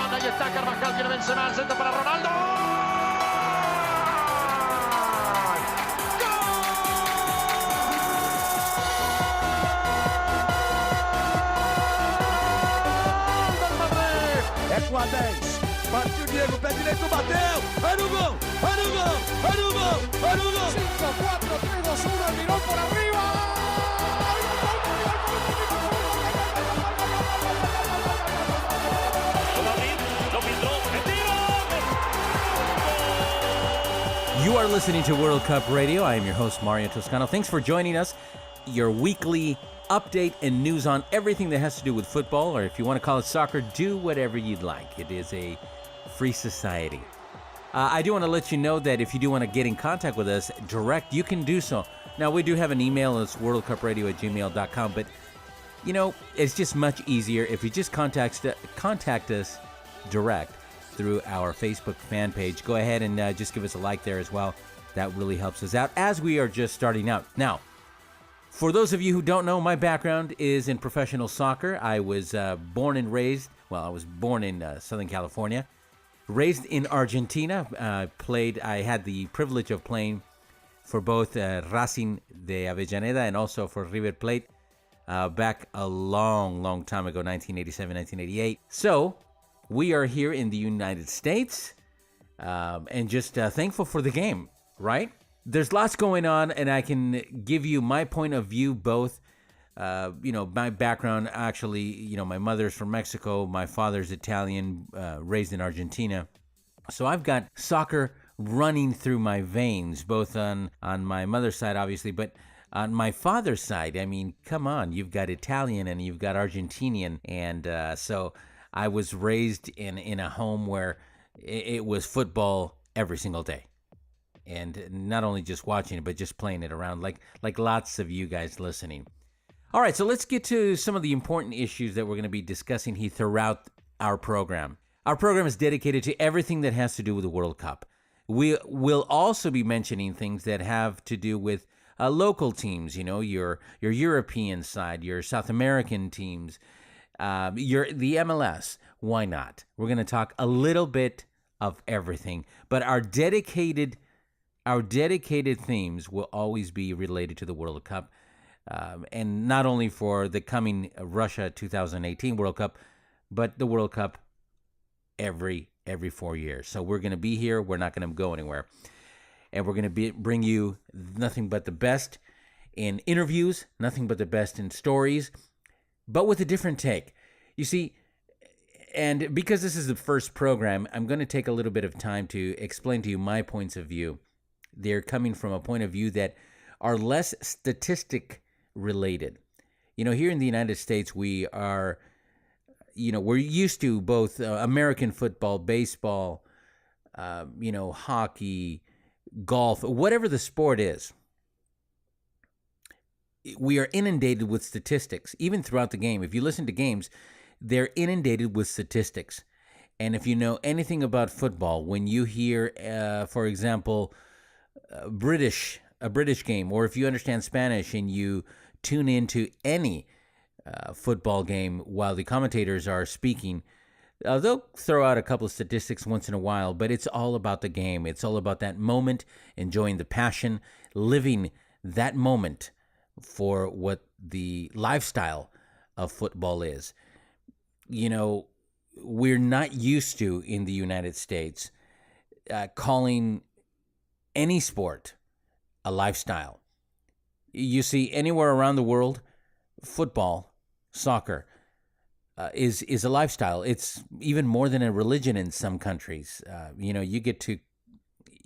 balón, ahí está Carvajal, viene Benzema, el centro para Ronaldo. É com a 10. Partiu o Diego, pé direito, bateu. Vai no gol, vai no gol, vai no gol, vai no gol. 5, 4, 3, 2, 1, el mirón por arriba. You are listening to World Cup Radio. I am your host, Mario Toscano. Thanks for joining us. Your weekly update and news on everything that has to do with football, or if you want to call it soccer, do whatever you'd like. It is a free society. I do want to let you know that if you do want to get in contact with us direct, you can do so. Now, we do have an email. It's worldcupradio@gmail.com, but, you know, it's just much easier if you just contact us direct through our Facebook fan page. Go ahead and just give us a like there as well. That really helps us out as we are just starting out. Now, for those of you who don't know, my background is in professional soccer. I was born and raised, I was born in Southern California, raised in Argentina. I had the privilege of playing for both Racing de Avellaneda and also for River Plate back a long, long time ago, 1987, 1988. So we are here in the United States and just thankful for the game, right? There's lots going on, and I can give you my point of view, both, my background, actually, my mother's from Mexico, my father's Italian, raised in Argentina. So I've got soccer running through my veins, both on my mother's side, obviously, but on my father's side, I mean, come on, you've got Italian and you've got Argentinian, and so I was raised in a home where it was football every single day. And not only just watching it, but just playing it around like lots of you guys listening. All right, so let's get to some of the important issues that we're going to be discussing here throughout our program. Our program is dedicated to everything that has to do with the World Cup. We will also be mentioning things that have to do with local teams, your European side, your South American teams, the MLS. Why not? We're going to talk a little bit of everything, but our dedicated themes will always be related to the World Cup, and not only for the coming Russia 2018 World Cup, but the World Cup every 4 years. So we're going to be here. We're not going to go anywhere. And we're going to bring you nothing but the best in interviews, nothing but the best in stories, but with a different take. You see, and because this is the first program, I'm going to take a little bit of time to explain to you my points of view. They're coming from a point of view that are less statistic related. Here in the United States, we are, we're used to both American football, baseball, hockey, golf, whatever the sport is. We are inundated with statistics, even throughout the game. If you listen to games, they're inundated with statistics. And if you know anything about football, when you hear, for example, a British game, or if you understand Spanish and you tune into any football game while the commentators are speaking, they'll throw out a couple of statistics once in a while, but it's all about the game. It's all about that moment, enjoying the passion, living that moment for what the lifestyle of football is. We're not used to, in the United States, calling any sport a lifestyle. You see, anywhere around the world, football, soccer, is a lifestyle. It's even more than a religion in some countries. You get to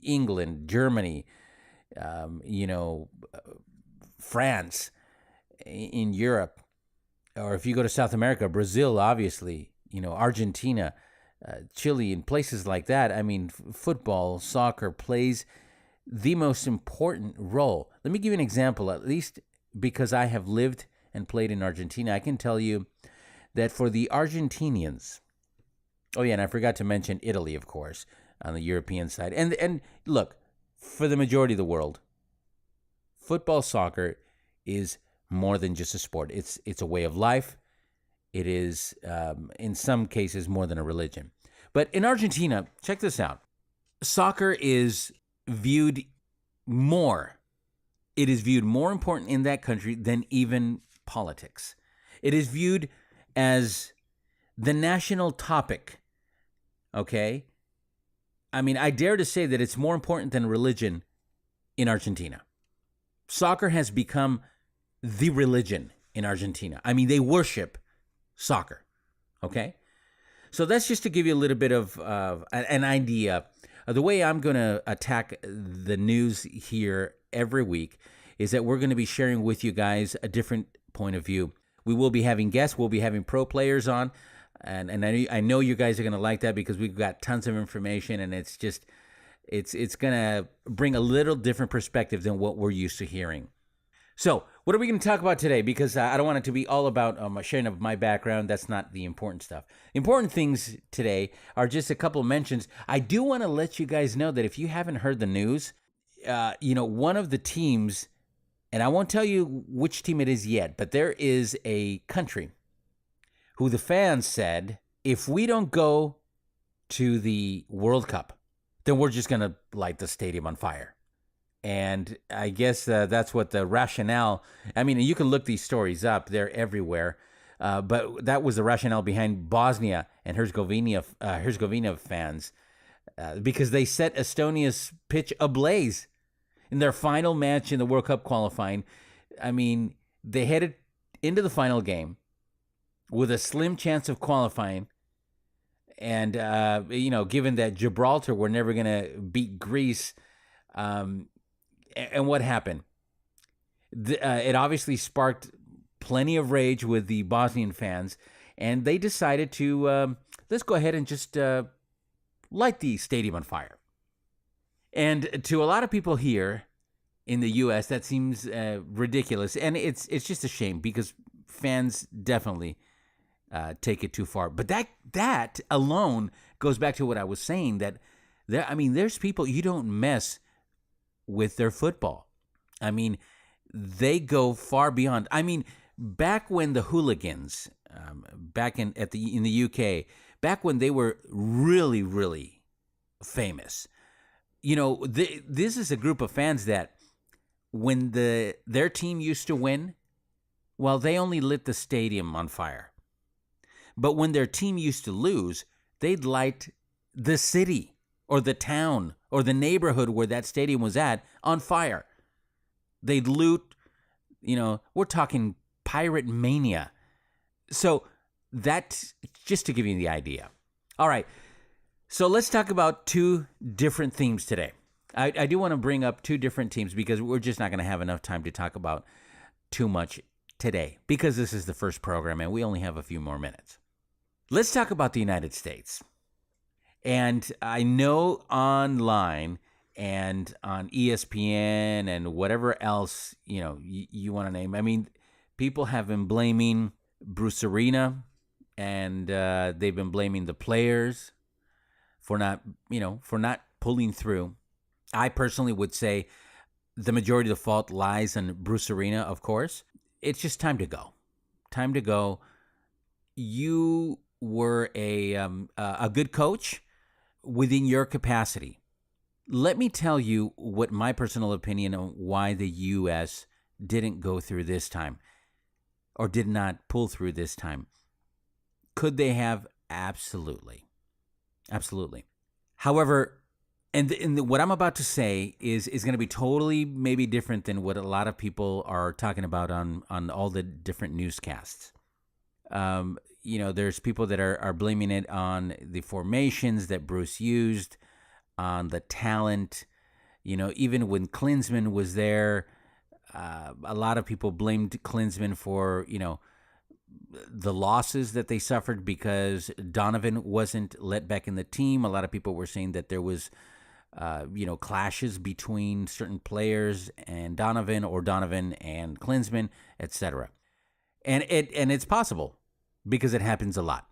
England, Germany, France, in Europe, or if you go to South America, Brazil, obviously, Argentina, Chile, and places like that. I mean, football, soccer plays the most important role. Let me give you an example, at least because I have lived and played in Argentina. I can tell you that for the Argentinians, oh yeah, and I forgot to mention Italy, of course, on the European side. And look, for the majority of the world, football, soccer is more than just a sport. It's a way of life. It is, in some cases, more than a religion. But in Argentina, check this out. Soccer is viewed more. It is viewed more important in that country than even politics. It is viewed as the national topic, okay? I mean, I dare to say that it's more important than religion in Argentina. Soccer has become the religion in Argentina. I mean, they worship soccer, okay? So that's just to give you a little bit of an idea. The way I'm going to attack the news here every week is that we're going to be sharing with you guys a different point of view. We will be having guests. We'll be having pro players on. And I know you guys are going to like that because we've got tons of information, and it's going to bring a little different perspective than what we're used to hearing. So what are we going to talk about today? Because I don't want it to be all about sharing of my background. That's not the important stuff. Important things today are just a couple of mentions. I do want to let you guys know that if you haven't heard the news, one of the teams, and I won't tell you which team it is yet, but there is a country who the fans said, if we don't go to the World Cup, then we're just going to light the stadium on fire. And I guess that's what the rationale, I mean, you can look these stories up. They're everywhere. But that was the rationale behind Bosnia and Herzegovina fans because they set Estonia's pitch ablaze in their final match in the World Cup qualifying. I mean, they headed into the final game with a slim chance of qualifying. And, given that Gibraltar were never going to beat Greece, and what happened? It obviously sparked plenty of rage with the Bosnian fans, and they decided to, let's go ahead and just light the stadium on fire. And to a lot of people here in the U.S., that seems ridiculous, and it's just a shame because fans definitely take it too far. But that alone goes back to what I was saying, that there's people, you don't mess with their football. I mean, they go far beyond. I mean, back when the hooligans, back in the UK, back when they were really, really famous, this is a group of fans that when their team used to win, well, they only lit the stadium on fire. But when their team used to lose, they'd light the city or the town or the neighborhood where that stadium was at on fire. They'd loot, we're talking pirate mania. So that's just to give you the idea. All right, so let's talk about two different themes today. I do want to bring up two different teams because we're just not going to have enough time to talk about too much today because this is the first program and we only have a few more minutes. Let's talk about the United States. And I know online and on ESPN and whatever else, you want to name. I mean, people have been blaming Bruce Arena and they've been blaming the players for not pulling through. I personally would say the majority of the fault lies on Bruce Arena, of course. It's just time to go. Time to go. You were a good coach within your capacity. Let me tell you what my personal opinion on why the U.S. didn't go through this time or did not pull through this time. Could they have? Absolutely. Absolutely. However, and what I'm about to say is going to be totally maybe different than what a lot of people are talking about on all the different newscasts. There's people that are blaming it on the formations that Bruce used, on the talent. Even when Klinsmann was there, a lot of people blamed Klinsmann for, the losses that they suffered because Donovan wasn't let back in the team. A lot of people were saying that there was, clashes between certain players and Donovan or Donovan and Klinsmann, etc. And it's possible because it happens a lot.